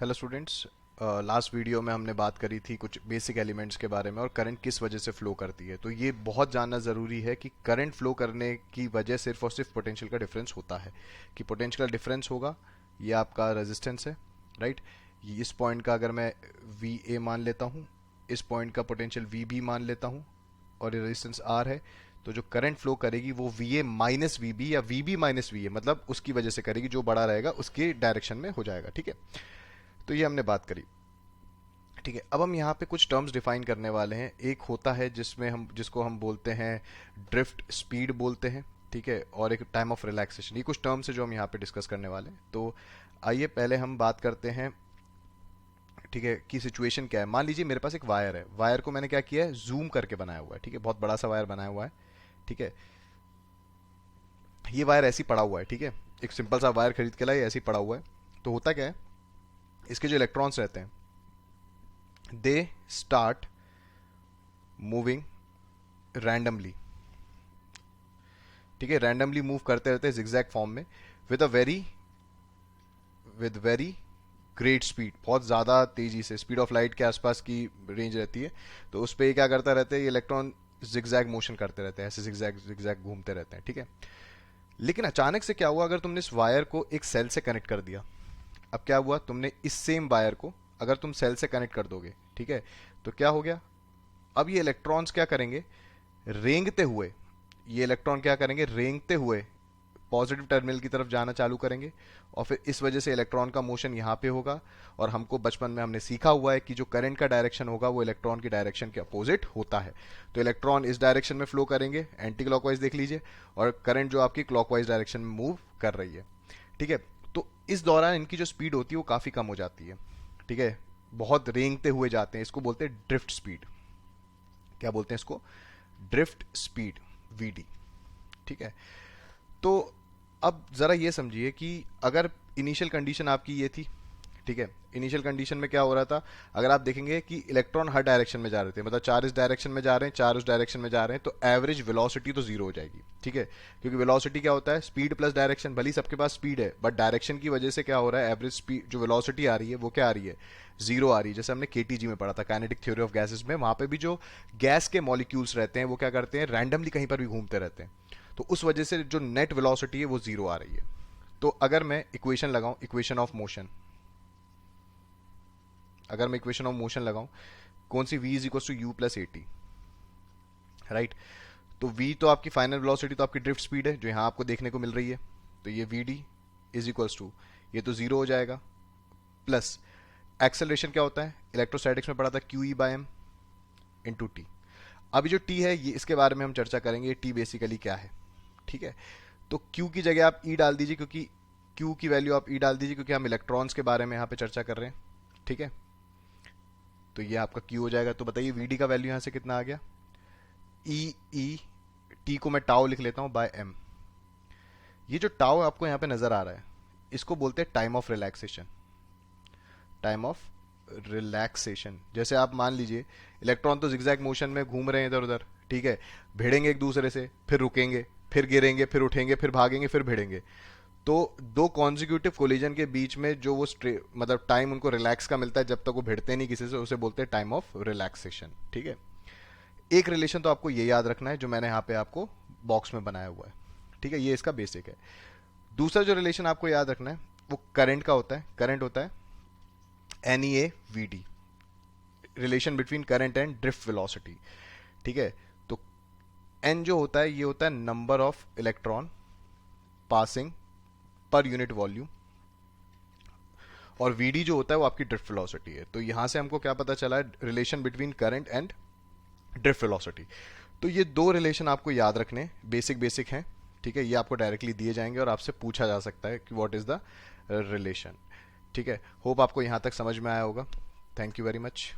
Hello students. Last video में हमने बात करी थी कुछ बेसिक एलिमेंट्स के बारे में और करंट किस वजह से फ्लो करती है। तो ये बहुत जानना ज़रूरी है कि करंट फ्लो करने की वजह सिर्फ और सिर्फ पोटेंशियल का डिफरेंस होता है। कि पोटेंशियल का डिफरेंस होगा, ये आपका रेजिस्टेंस है, राइट। इस पॉइंट का अगर मैं वी ए मान लेता हूँ, इस पॉइंट का पोटेंशियल वी बी मान लेता हूँ, और ये रेजिस्टेंस आर है, तो जो करंट फ्लो करेगी वो V A minus V B या V B minus V A, मतलब उसकी वजह से करेगी, जो बड़ा रहेगा उसके डायरेक्शन में हो जाएगा। ठीक है, तो ये हमने बात करी। ठीक है, अब हम यहाँ पे कुछ टर्म्स डिफाइन करने वाले हैं। एक होता है जिसको हम बोलते हैं ड्रिफ्ट स्पीड बोलते हैं, ठीक है, और एक टाइम ऑफ रिलैक्सेशन। ये कुछ टर्म्स है जो हम यहाँ पे डिस्कस करने वाले हैं। तो आइए पहले हम बात करते हैं, ठीक है, कि सिचुएशन क्या है। मान लीजिए मेरे पास एक वायर है, वायर को मैंने क्या किया है, जूम करके बनाया हुआ है। ठीक है, बहुत बड़ा सा वायर बनाया हुआ है। ठीक है, ये वायर ऐसी पड़ा हुआ है। ठीक है, एक सिंपल सा वायर खरीद के लाए, ऐसे ही पड़ा हुआ है। तो होता क्या है, इसके जो इलेक्ट्रॉन्स रहते हैं दे स्टार्ट मूविंग रैंडमली। ठीक है, रैंडमली मूव करते रहते हैं जिगजैग फॉर्म में विद वेरी ग्रेट स्पीड, बहुत ज़्यादा तेज़ी से, स्पीड ऑफ लाइट के आसपास की रेंज रहती है। तो उस पर ये क्या करता रहता है, ये इलेक्ट्रॉन जिगजैग मोशन करते रहते हैं, ऐसे जिगजैग जिगजैग घूमते रहते हैं। ठीक है, लेकिन अचानक से क्या हुआ, अगर तुमने इस वायर को एक सेल से कनेक्ट कर दिया। अब क्या हुआ, तुमने इस सेम वायर को अगर तुम सेल से कनेक्ट कर दोगे, ठीक है, तो क्या हो गया, अब ये इलेक्ट्रॉन्स क्या करेंगे, रेंगते हुए, ये इलेक्ट्रॉन क्या करेंगे, रेंगते हुए पॉजिटिव टर्मिनल की तरफ जाना चालू करेंगे। और फिर इस वजह से इलेक्ट्रॉन का मोशन यहाँ पे होगा। और हमको बचपन में हमने सीखा हुआ है कि जो करंट का डायरेक्शन होगा वो इलेक्ट्रॉन की डायरेक्शन के अपोजिट होता है। तो इलेक्ट्रॉन इस डायरेक्शन में फ्लो करेंगे, एंटी क्लॉकवाइज देख लीजिए, और करंट जो आपकी क्लॉकवाइज डायरेक्शन में मूव कर रही है। ठीक है, तो इस दौरान इनकी जो स्पीड होती है वो काफ़ी कम हो जाती है। ठीक है, बहुत रेंगते हुए जाते हैं, इसको बोलते हैं ड्रिफ्ट स्पीड। क्या बोलते हैं इसको, ड्रिफ्ट स्पीड, वीडी। ठीक है, तो अब जरा ये समझिए कि अगर इनिशियल कंडीशन आपकी ये थी, ठीक है, इनिशियल कंडीशन में क्या हो रहा था, अगर आप देखेंगे कि इलेक्ट्रॉन हर डायरेक्शन में जा रहे थे, मतलब चार इस डायरेक्शन में जा रहे हैं, चार उस डायरेक्शन में जा रहे हैं, तो एवरेज वेलोसिटी तो जीरो हो जाएगी। ठीक है, क्योंकि वेलोसिटी क्या होता है, स्पीड प्लस डायरेक्शन। भली सबके पास स्पीड है, बट डायरेक्शन की वजह से क्या हो रहा है, एवरेज स्पीड जो वेलोसिटी आ रही है वो क्या आ रही है, जीरो आ रही है। जैसे हमने केटीजी में पढ़ा था, काइनेटिक थ्योरी ऑफ गैसेस में, वहां पे भी जो गैस के मॉलिक्यूल्स रहते हैं वो क्या करते हैं, रैंडमली कहीं पर भी घूमते रहते हैं। तो उस वजह से जो नेट वेलोसिटी है वो जीरो आ रही है। तो अगर मैं इक्वेशन लगाऊं, इक्वेशन ऑफ मोशन, अगर मैं इक्वेशन ऑफ मोशन लगाऊं, कौन सी, v is equal to u plus a t, right. तो v तो आपकी फाइनल वेलोसिटी, तो आपकी ड्रिफ्ट स्पीड है जो यहां आपको देखने को मिल रही है। तो ये v d is equal to, ये तो जीरो हो जाएगा, प्लस एक्सेलरेशन क्या होता है, इलेक्ट्रोस्टैटिक्स में पढ़ा था, Q E by M into T. अभी जो टी है, ये इसके बारे में हम चर्चा करेंगे, टी बेसिकली क्या है। ठीक है, तो Q की जगह आप E डाल दीजिए, क्योंकि Q की वैल्यू आप E डाल दीजिए, क्योंकि हम इलेक्ट्रॉन्स के बारे में यहाँ पे चर्चा कर रहे हैं। ठीक है, तो ये आपका Q हो जाएगा। तो बताइए VD का वैल्यू यहाँ से कितना आ गया, E T को मैं टाउ लिख लेता हूँ बाय M। ये जो टाउ आपको यहाँ पे नजर आ रहा है, इसको बोलते हैं time of relaxation. Time of relaxation, जैसे आप मान लीजिए इलेक्ट्रॉन तो जिगजैग मोशन में घूम रहे हैं इधर उधर, ठीक है, भिड़ेंगे एक दूसरे से, फिर रुकेंगे, फिर गिरेंगे, फिर उठेंगे, फिर भागेंगे, फिर भिड़ेंगे। तो दो कॉन्जिक्यूटिव कोलिजन के बीच में जो वो मतलब टाइम उनको रिलैक्स का मिलता है जब तक वो भिड़ते नहीं किसी से, उसे बोलते हैं टाइम ऑफ रिलैक्सेशन। ठीक है, एक रिलेशन तो आपको ये याद रखना है जो मैंने यहाँ पे आपको बॉक्स में बनाया हुआ है। ठीक है, ये इसका बेसिक है। दूसरा जो रिलेशन आपको याद रखना है वो करंट का होता है। करंट होता है N E A V D, relation between current and drift velocity. ठीक है, तो एन जो होता है ये होता है number of electron passing per unit volume, और वीडी जो होता है वो आपकी ड्रिफ्ट वेलोसिटी है। तो यहां से हमको क्या पता चला है, relation between current and drift velocity. तो ये दो रिलेशन आपको याद रखने, बेसिक बेसिक हैं। ठीक है, ये आपको डायरेक्टली दिए जाएंगे और आपसे पूछा जा सकता है कि व्हाट इज द रिलेशन। ठीक है, होप आपको यहां तक समझ में आया होगा। Thank you very much.